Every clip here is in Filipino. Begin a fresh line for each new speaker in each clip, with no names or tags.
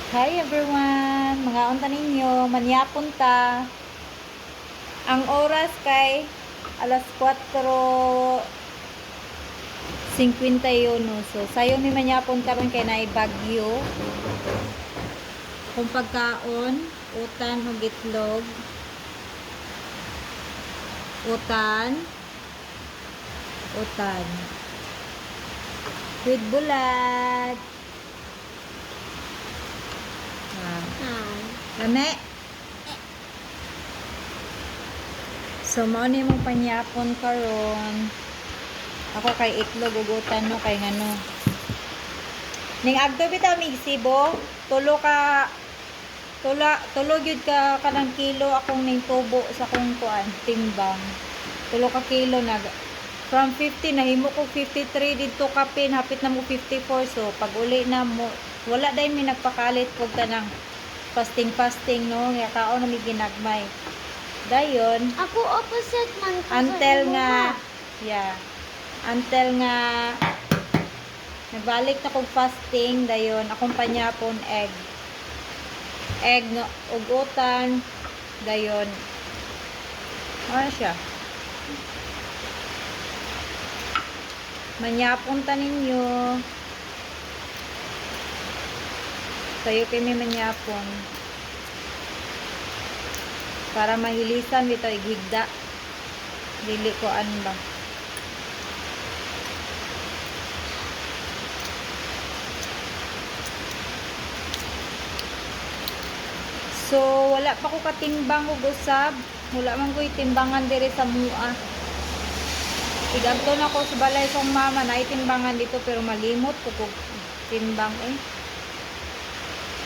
Hi everyone! Mga unta ninyo, manyapon ta. Ang oras kay alas 4:51. So, sayo mi manyapon karon kay naay bagyo. Kung pagkaon, utan ug itlog. Utan. Utan. With bulat. Lame. So, mao ni mong panyapon karon. Ako kay itlog ugutan no kay ngano. Ning agto bitaw mig sibo, tulo gyud ka kanang kilo akong ning tubo sa kong kuan timbang. Tulo ka kilo na from 50 nahimo ko 53 didto kapin hapit na mo 54. So pag uli na mo wala dai mi nagpakalit og tanang fasting no nga kaon na mi ginagmay. Dayon
Ako opposite man ko
until nga until nga nagbalik na kog fasting dayon akong panyapon egg ug utan dayon ano siya manyapon ta ninyo sayo kami manyapon para mahilisan bitaw igigda dili ko an ba. So wala pa ko katimbang ug usab, wala man ko timbangan dire sa mua. Igadto na ko sa balay kong mama na itimbangan dito pero malimot ko kog timbang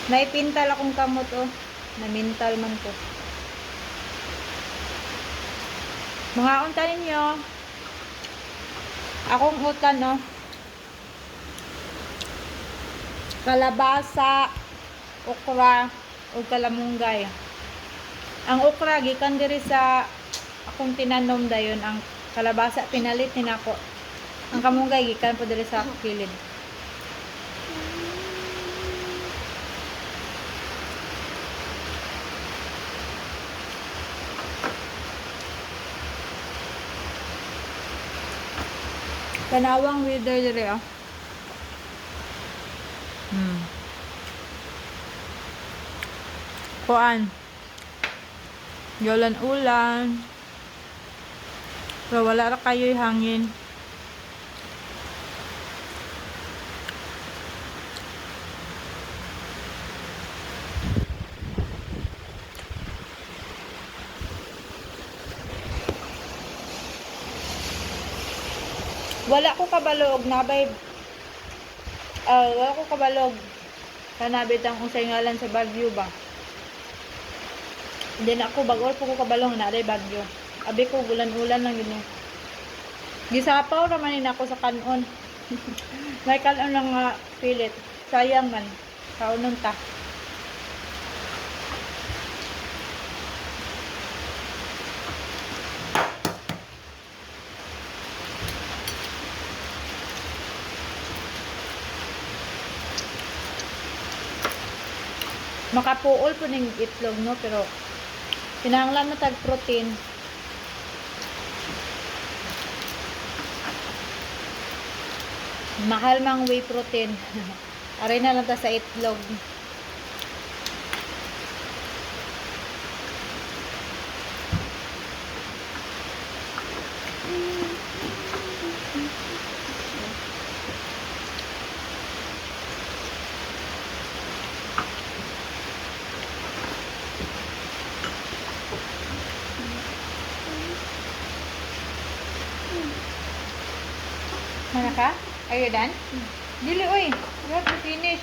Naipintal akong kamot namintal man ko. Mga unta ninyo. Akong utan kalabasa, okra, o kalamunggay. Ang okra gikan diri sa akong tinanom dayon, ang kalabasa pinalit ni nako. Ang kamunggay gikan po diri sa kilid. Kanawang weather diri Kuan. Ulan. Pero wala ra kayo'y hangin. Wala ko kabalog nabay wala ko kabalog kanabit ang usay ngalan sa Bagyo ba. Hindi na ako bagol po ko kabalong na rin bagyo. Abi ko ulan-ulan lang yun. Gisapaw naman din ako sa kanon. May kanon lang nga pilit. Sayang man. Kaunon ta. Makapuol po ng itlog no pero kinahanglan na tag protein. Mahal mang whey protein. Aray na lang ta sa itlog. Mana ka? Are you done? Dili oy. You have to finish.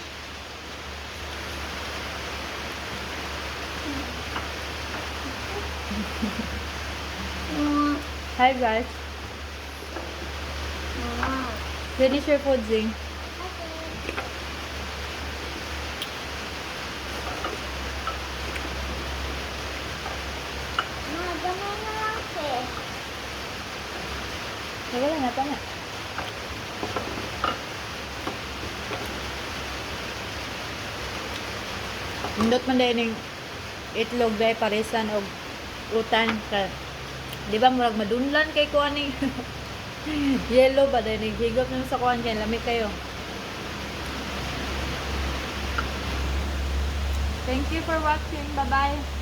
Hi guys. Finish your food, Zing. Wala na tama. Indot man dahil ng itlog dahil parisan o utan. Di ba murag madunlan kay kuan ni yellow ba dahil naghigop naman sa kuan kay lamig kayo. Thank you for watching. Bye-bye.